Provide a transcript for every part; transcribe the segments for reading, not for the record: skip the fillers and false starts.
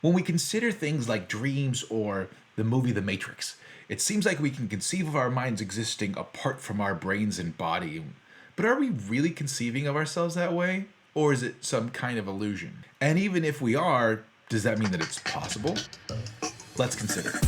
When we consider things like dreams or the movie The Matrix, it seems like we can conceive of our minds existing apart from our brains and body. But are we really conceiving of ourselves that way? Or is it some kind of illusion? And even if we are, does that mean that it's possible? Let's consider.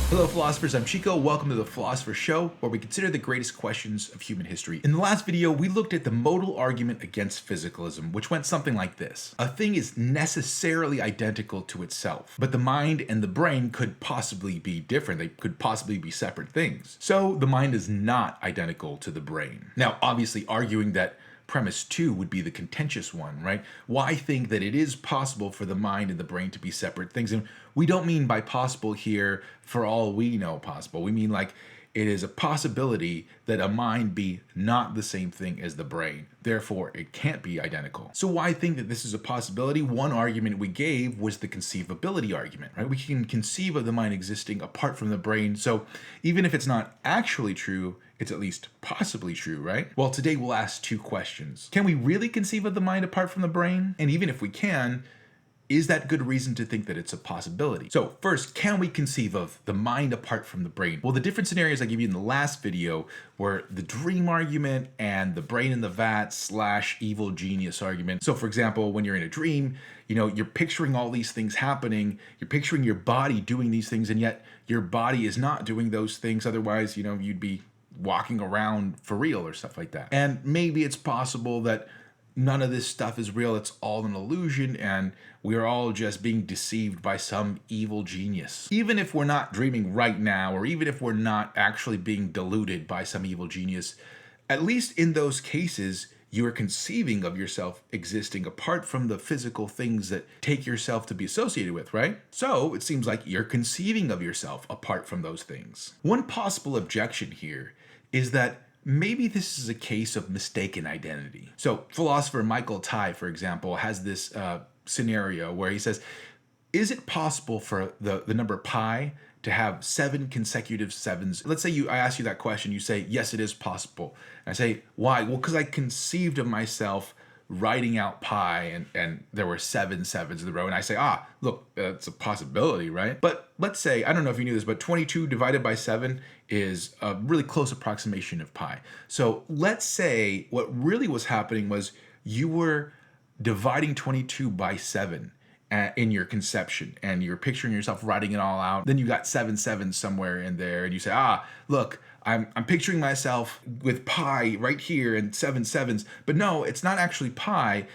Hello philosophers, I'm Chico. Welcome to the Philosopher's Show, where we consider the greatest questions of human history. In the last video, we looked at the modal argument against physicalism, which went something like this. A thing is necessarily identical to itself, but the mind and the brain could possibly be different. They could possibly be separate things. So the mind is not identical to the brain. Now, obviously arguing that premise 2 would be the contentious one, right? Why think that it is possible for the mind and the brain to be separate things? And we don't mean by possible here, for all we know possible. We mean like it is a possibility that a mind be not the same thing as the brain. Therefore, it can't be identical. So why think that this is a possibility? One argument we gave was the conceivability argument, right? We can conceive of the mind existing apart from the brain. So even if it's not actually true, it's at least possibly true, right? Well, today we'll ask two questions. Can we really conceive of the mind apart from the brain? And even if we can, is that good reason to think that it's a possibility? So first, can we conceive of the mind apart from the brain? Well, the different scenarios I gave you in the last video were the dream argument and the brain in the vat / evil genius argument. So for example, when you're in a dream, you're picturing all these things happening, you're picturing your body doing these things, and yet your body is not doing those things. Otherwise, you'd be walking around for real or stuff like that. And maybe it's possible that none of this stuff is real, it's all an illusion, and we're all just being deceived by some evil genius. Even if we're not dreaming right now, or even if we're not actually being deluded by some evil genius, at least in those cases, you are conceiving of yourself existing apart from the physical things that take yourself to be associated with, right? So it seems like you're conceiving of yourself apart from those things. One possible objection here is that maybe this is a case of mistaken identity. So philosopher Michael Tai, for example, has this scenario where he says, is it possible for the number pi to have 7 consecutive sevens? Let's say I ask you that question, you say, yes, it is possible. And I say, why? Well, because I conceived of myself writing out pi and there were 7 sevens in a row, and I say, look, it's a possibility, right? But let's say, I don't know if you knew this, but 22 divided by 7 is a really close approximation of pi. So let's say what really was happening was you were dividing 22 by 7 in your conception, and you're picturing yourself writing it all out. Then you got 7 sevens somewhere in there, and you say, look, I'm picturing myself with pi right here and 7 sevens, but no, it's not actually pi.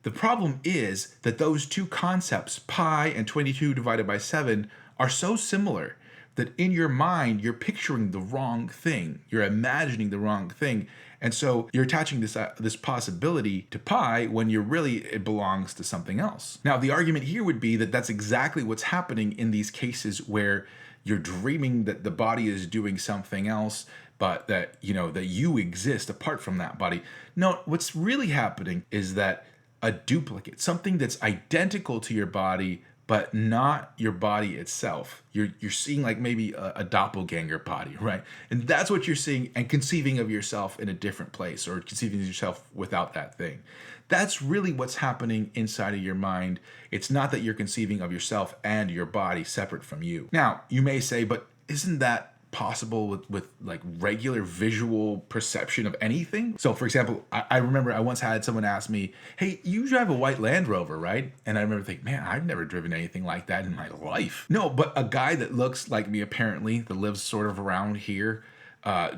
The problem is that those two concepts, pi and 22 divided by 7, are so similar that in your mind, you're picturing the wrong thing. You're imagining the wrong thing. And so you're attaching this possibility to pi when it belongs to something else. Now, the argument here would be that that's exactly what's happening in these cases where you're dreaming that the body is doing something else, but that you exist apart from that body. No, what's really happening is that a duplicate, something that's identical to your body, but not your body itself. You're seeing like maybe a doppelganger body, right? And that's what you're seeing and conceiving of yourself in a different place, or conceiving of yourself without that thing. That's really what's happening inside of your mind. It's not that you're conceiving of yourself and your body separate from you. Now, you may say, but isn't that possible with like regular visual perception of anything? So for example, I remember I once had someone ask me, hey, you drive a white Land Rover, right? And I remember thinking, man, I've never driven anything like that in my life. No, but a guy that looks like me, apparently, that lives sort of around here,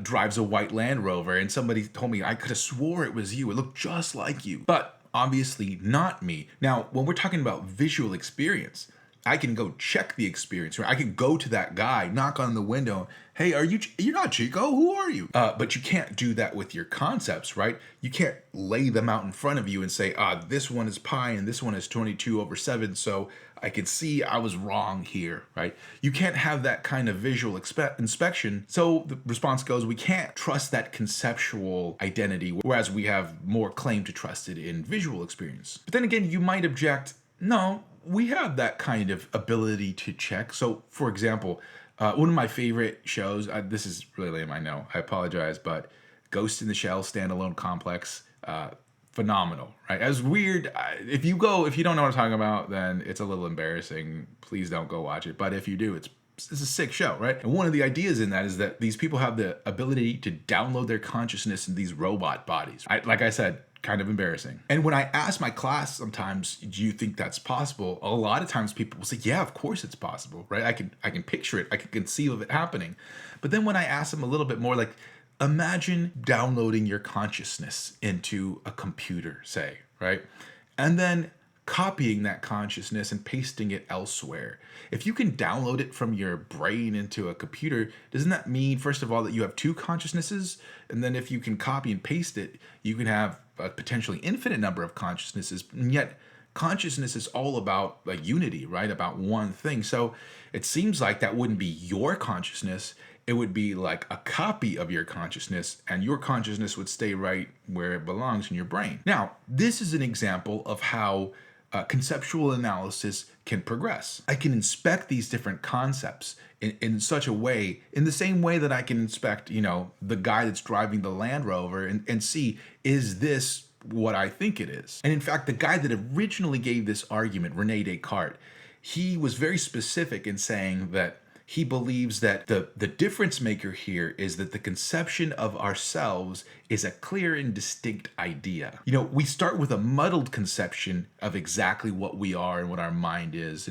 drives a white Land Rover, and somebody told me I could have swore it was you. It looked just like you, but obviously not me. Now, when we're talking about visual experience, I can go check the experience, right? I can go to that guy, knock on the window. Hey, you're not Chico? Who are you? But you can't do that with your concepts, right? You can't lay them out in front of you and say, this one is pi and this one is 22 over 7. So I can see I was wrong here, right? You can't have that kind of visual inspection. So the response goes, we can't trust that conceptual identity, whereas we have more claim to trust it in visual experience. But then again, you might object, no, we have that kind of ability to check. So for example, one of my favorite shows, this is really lame, I know, I apologize, but Ghost in the Shell standalone complex, phenomenal, right? As weird, if you don't know what I'm talking about, then it's a little embarrassing. Please don't go watch it. But if you do, it's a sick show, right? And one of the ideas in that is that these people have the ability to download their consciousness in these robot bodies. Like I said, kind of embarrassing. And when I ask my class sometimes, do you think that's possible? A lot of times people will say, yeah, of course it's possible, right? I can picture it. I can conceive of it happening. But then when I ask them a little bit more, like, imagine downloading your consciousness into a computer, say, right? And then copying that consciousness and pasting it elsewhere. If you can download it from your brain into a computer, doesn't that mean, first of all, that you have two consciousnesses? And then if you can copy and paste it, you can have a potentially infinite number of consciousnesses. And yet consciousness is all about like unity, right? About one thing. So it seems like that wouldn't be your consciousness. It would be like a copy of your consciousness, and your consciousness would stay right where it belongs in your brain. Now, this is an example of how conceptual analysis can progress. I can inspect these different concepts in such a way, in the same way that I can inspect, the guy that's driving the Land Rover and see, is this what I think it is? And in fact, the guy that originally gave this argument, Rene Descartes, he was very specific in saying that he believes that the difference maker here is that the conception of ourselves is a clear and distinct idea. We start with a muddled conception of exactly what we are and what our mind is,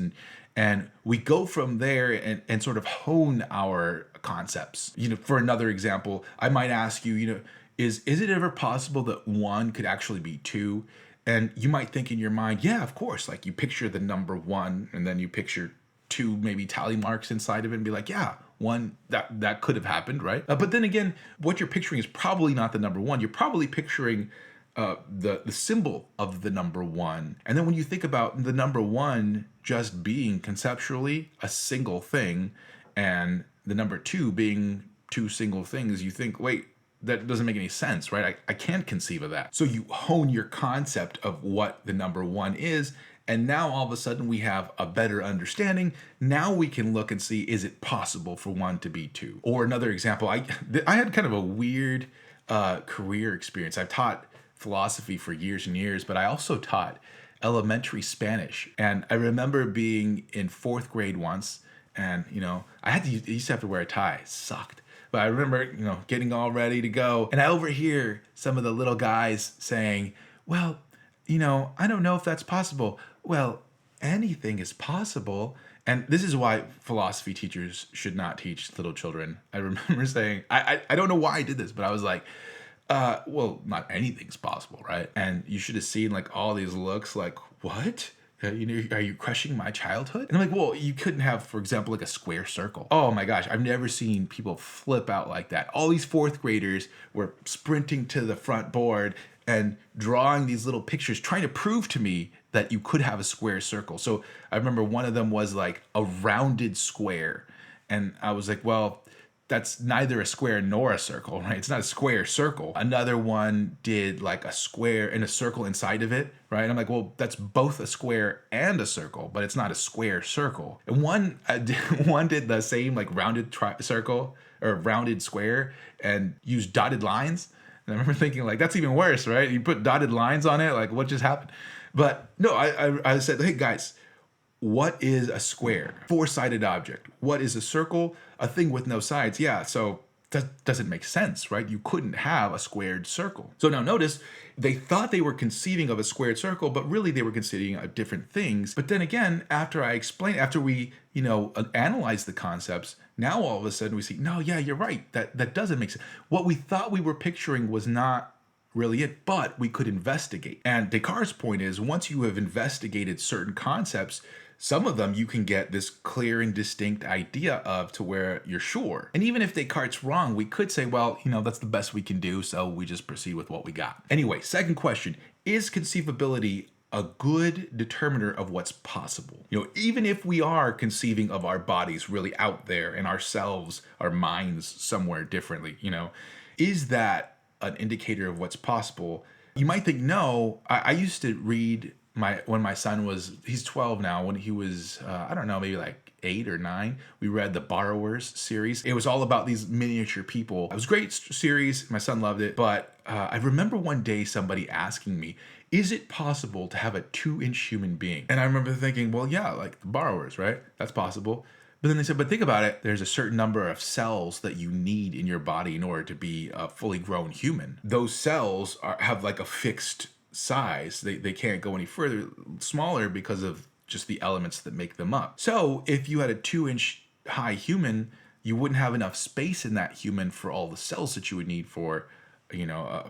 and we go from there and sort of hone our concepts. For another example, I might ask you, is it ever possible that one could actually be two? And you might think in your mind, yeah, of course. Like you picture the number one, and then you picture two maybe tally marks inside of it and be like, yeah, one, that could have happened, right? But then again, what you're picturing is probably not the number one. You're probably picturing the symbol of the number one. And then when you think about the number one just being conceptually a single thing and the number two being two single things, you think, wait, that doesn't make any sense, right? I can't conceive of that. So you hone your concept of what the number one is, and now all of a sudden we have a better understanding. Now we can look and see, is it possible for one to be two? Or another example, I had kind of a weird career experience. I've taught philosophy for years and years, but I also taught elementary Spanish. And I remember being in fourth grade once, and I used to have to wear a tie. It sucked. But I remember, getting all ready to go, and I overhear some of the little guys saying, well, I don't know if that's possible. Well, anything is possible. And this is why philosophy teachers should not teach little children. I remember saying, I don't know why I did this, but I was like, well, not anything's possible, right? And you should have seen like all these looks like, what? Are you crushing my childhood? And I'm like, well, you couldn't have, for example, like a square circle. Oh my gosh, I've never seen people flip out like that. All these fourth graders were sprinting to the front board and drawing these little pictures, trying to prove to me that you could have a square circle. So I remember one of them was like a rounded square. And I was like, well, that's neither a square nor a circle, right? It's not a square circle. Another one did like a square and a circle inside of it, right? And I'm like, well, that's both a square and a circle, but it's not a square circle. And one did the same like rounded circle or rounded square and used dotted lines. And I remember thinking like, that's even worse, right? You put dotted lines on it, like what just happened? But no, I said, hey guys, what is a square? Four-sided object. What is a circle? A thing with no sides. Yeah, so that doesn't make sense, right? You couldn't have a squared circle. So now notice, they thought they were conceiving of a squared circle, but really they were conceiving of different things. But then again, after we, analyze the concepts, now all of a sudden we see, no, yeah, you're right. That doesn't make sense. What we thought we were picturing was not really it, but we could investigate. And Descartes' point is, once you have investigated certain concepts, some of them you can get this clear and distinct idea of to where you're sure. And even if Descartes' wrong, we could say, well, that's the best we can do, so we just proceed with what we got. Anyway, second question, is conceivability a good determiner of what's possible? Even if we are conceiving of our bodies really out there and ourselves, our minds somewhere differently, is that an indicator of what's possible? You might think no. I used to read when my son was, he's 12 now, when he was, I don't know, maybe like 8 or 9, we read the Borrowers series. It was all about these miniature people. It was a great series. My son loved it. But I remember one day somebody asking me, is it possible to have a 2-inch human being? And I remember thinking, well, yeah, like the Borrowers, right? That's possible. But then they said, but think about it. There's a certain number of cells that you need in your body in order to be a fully grown human. Those cells have like a fixed size. They can't go any further smaller because of just the elements that make them up. So if you had a 2-inch high human, you wouldn't have enough space in that human for all the cells that you would need for,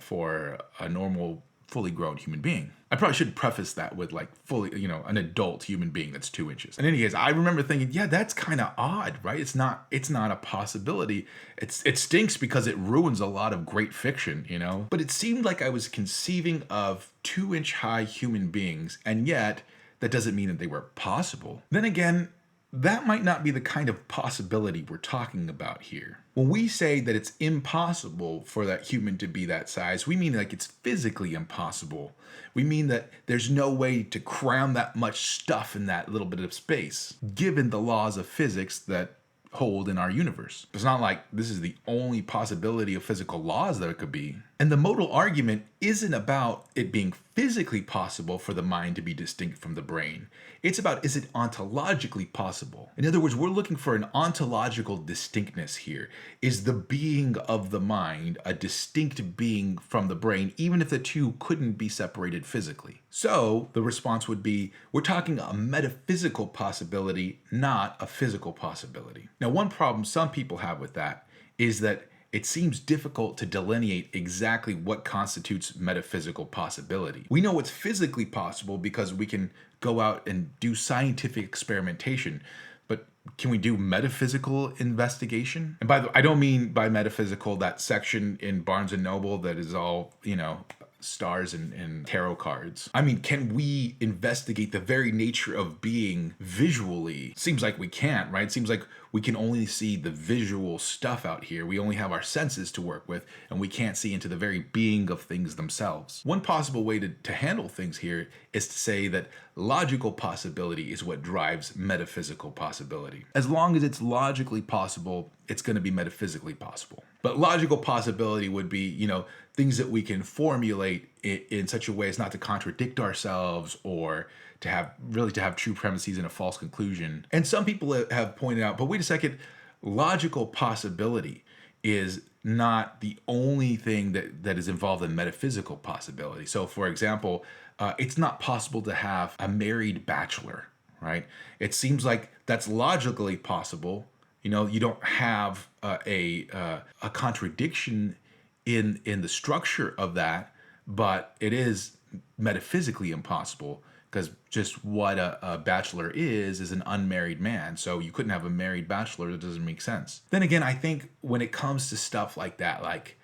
for a normal fully grown human being. I probably should preface that with like fully, an adult human being that's 2 inches. In any case, I remember thinking, yeah, that's kind of odd, right? It's not a possibility. It stinks because it ruins a lot of great fiction, But it seemed like I was conceiving of 2-inch high human beings, and yet that doesn't mean that they were possible. Then again, that might not be the kind of possibility we're talking about here. When we say that it's impossible for that human to be that size, we mean like it's physically impossible. We mean that there's no way to cram that much stuff in that little bit of space, given the laws of physics that hold in our universe. It's not like this is the only possibility of physical laws that it could be. And the modal argument isn't about it being physically possible for the mind to be distinct from the brain. It's about, is it ontologically possible? In other words, we're looking for an ontological distinctness here. Is the being of the mind a distinct being from the brain, even if the two couldn't be separated physically? So the response would be, we're talking a metaphysical possibility, not a physical possibility. Now, one problem some people have with that is that it seems difficult to delineate exactly what constitutes metaphysical possibility. We know what's physically possible because we can go out and do scientific experimentation, but can we do metaphysical investigation? And by the way, I don't mean by metaphysical that section in Barnes and Noble that is all, stars and tarot cards. I mean, can we investigate the very nature of being visually? Seems like we can't, right? Seems like we can only see the visual stuff out here. We only have our senses to work with, and we can't see into the very being of things themselves. One possible way to handle things here is to say that logical possibility is what drives metaphysical possibility. As long as it's logically possible, it's going to be metaphysically possible. But logical possibility would be, things that we can formulate in such a way as not to contradict ourselves or to have true premises and a false conclusion. And some people have pointed out, but wait a second, logical possibility is not the only thing that is involved in metaphysical possibility. So for example, it's not possible to have a married bachelor, right? It seems like that's logically possible. You don't have a contradiction in the structure of that, but it is metaphysically impossible because just what a bachelor is an unmarried man. So you couldn't have a married bachelor. That doesn't make sense. Then again, I think when it comes to stuff like that, like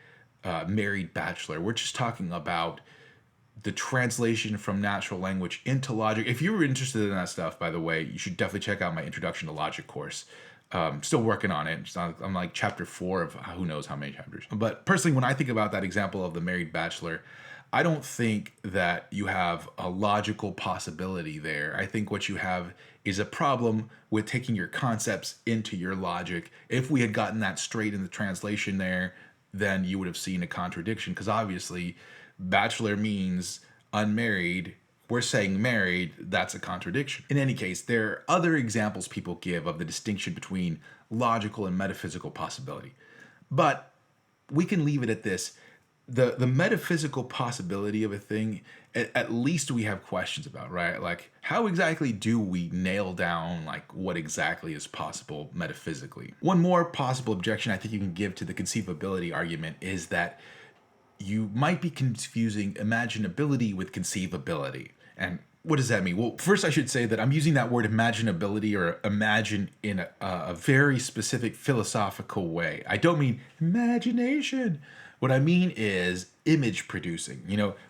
married bachelor, we're just talking about the translation from natural language into logic. If you were interested in that stuff, by the way, you should definitely check out my Introduction to Logic course. Still working on it. I'm like chapter 4 of who knows how many chapters. But personally, when I think about that example of the married bachelor, I don't think that you have a logical possibility there. I think what you have is a problem with taking your concepts into your logic. If we had gotten that straight in the translation there, then you would have seen a contradiction, because obviously bachelor means unmarried. We're saying married, that's a contradiction. In any case, there are other examples people give of the distinction between logical and metaphysical possibility. But we can leave it at this. The metaphysical possibility of a thing, at least we have questions about, right? Like, how exactly do we nail down like what exactly is possible metaphysically? One more possible objection I think you can give to the conceivability argument is that you might be confusing imaginability with conceivability. And what does that mean? Well, first I should say that I'm using that word imaginability or imagine in a very specific philosophical way. I don't mean imagination. What I mean is image producing.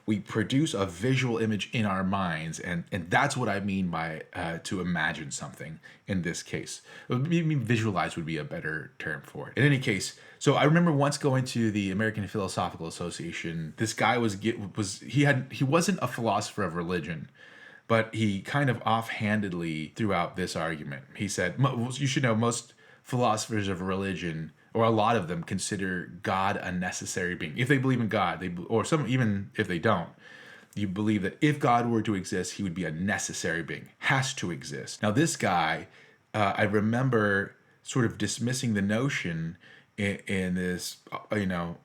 We produce a visual image in our minds, and that's what I mean by to imagine something in this case. Visualize would be a better term for it. In any case, so I remember once going to the American Philosophical Association. This guy he wasn't a philosopher of religion, but he kind of offhandedly threw out this argument. He said, you should know most philosophers of religion, or a lot of them, consider God a necessary being. If they believe in God, or some even if they don't, you believe that if God were to exist, he would be a necessary being, has to exist. Now, this guy, I remember sort of dismissing the notion in this,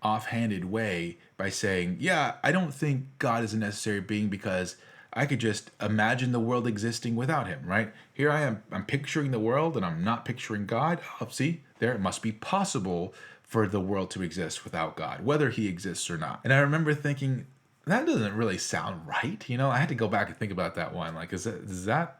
offhanded way by saying, yeah, I don't think God is a necessary being because I could just imagine the world existing without him, right? Here I am, I'm picturing the world and I'm not picturing God. Oh, see, there it must be possible for the world to exist without God, whether he exists or not. And I remember thinking, that doesn't really sound right. I had to go back and think about that one. Like, is that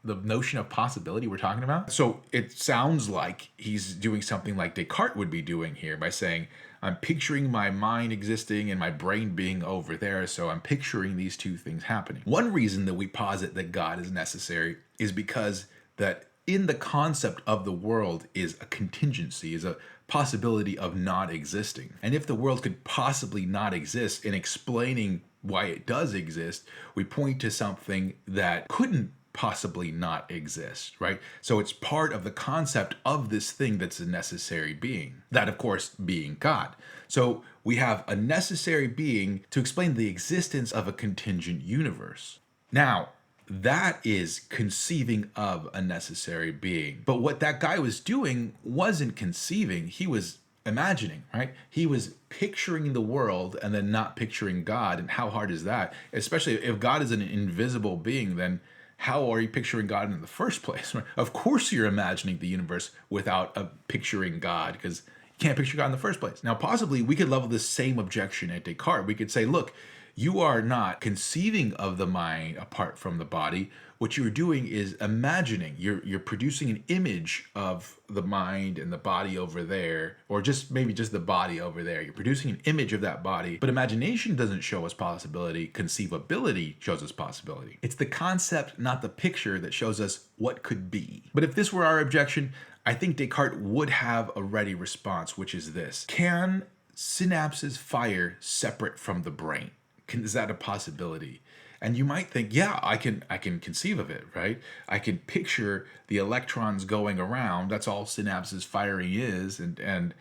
the notion of possibility we're talking about? So it sounds like he's doing something like Descartes would be doing here by saying, I'm picturing my mind existing and my brain being over there, so I'm picturing these two things happening. One reason that we posit that God is necessary is because that in the concept of the world is a contingency, is a possibility of not existing. And if the world could possibly not exist, in explaining why it does exist, we point to something that couldn't possibly not exist, right? So it's part of the concept of this thing that's a necessary being, that of course being God. So we have a necessary being to explain the existence of a contingent universe. Now, that is conceiving of a necessary being. But what that guy was doing wasn't conceiving, he was imagining, right? He was picturing the world and then not picturing God. And how hard is that? Especially if God is an invisible being, then how are you picturing God in the first place? Right? Of course you're imagining the universe without picturing God, because you can't picture God in the first place. Now, possibly we could level this same objection at Descartes. We could say, look, you are not conceiving of the mind apart from the body. What you're doing is imagining. You're producing an image of the mind and the body over there, or maybe just the body over there. You're producing an image of that body, but imagination doesn't show us possibility. Conceivability shows us possibility. It's the concept, not the picture, that shows us what could be. But if this were our objection, I think Descartes would have a ready response, which is this: can synapses fire separate from the brain? Is that a possibility? And you might think, yeah, I can conceive of it, right? I can picture the electrons going around. That's all synapses firing is, and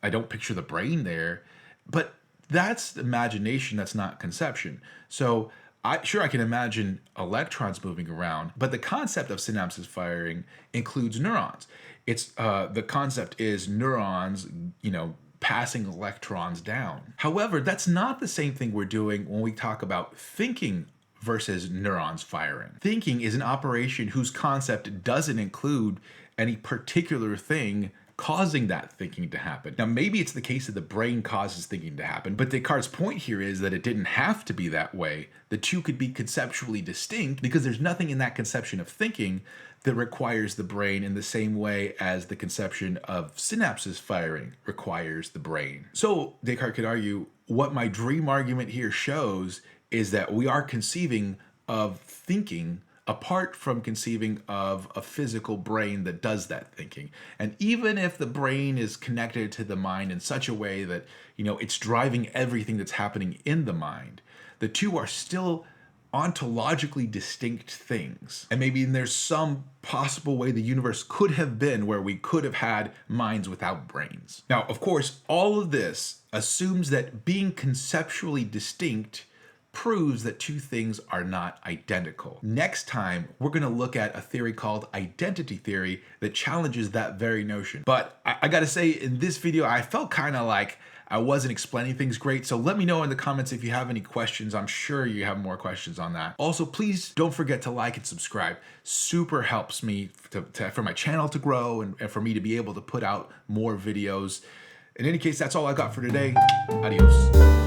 I don't picture the brain there. But that's imagination, that's not conception. So I can imagine electrons moving around, but the concept of synapses firing includes neurons. It's the concept is neurons, passing electrons down. However, that's not the same thing we're doing when we talk about thinking versus neurons firing. Thinking is an operation whose concept doesn't include any particular thing causing that thinking to happen. Now, maybe it's the case that the brain causes thinking to happen, but Descartes' point here is that it didn't have to be that way. The two could be conceptually distinct because there's nothing in that conception of thinking that requires the brain in the same way as the conception of synapses firing requires the brain. So Descartes could argue, what my dream argument here shows is that we are conceiving of thinking apart from conceiving of a physical brain that does that thinking. And even if the brain is connected to the mind in such a way that, it's driving everything that's happening in the mind, the two are still ontologically distinct things. And maybe there's some possible way the universe could have been where we could have had minds without brains. Now, of course, all of this assumes that being conceptually distinct proves that two things are not identical. Next time, we're going to look at a theory called identity theory that challenges that very notion. But I gotta say, in this video, I felt kind of like I wasn't explaining things great, so let me know in the comments if you have any questions. I'm sure you have more questions on that. Also, please don't forget to like and subscribe. Super helps me for my channel to grow and for me to be able to put out more videos. In any case, that's all I got for today. Adios.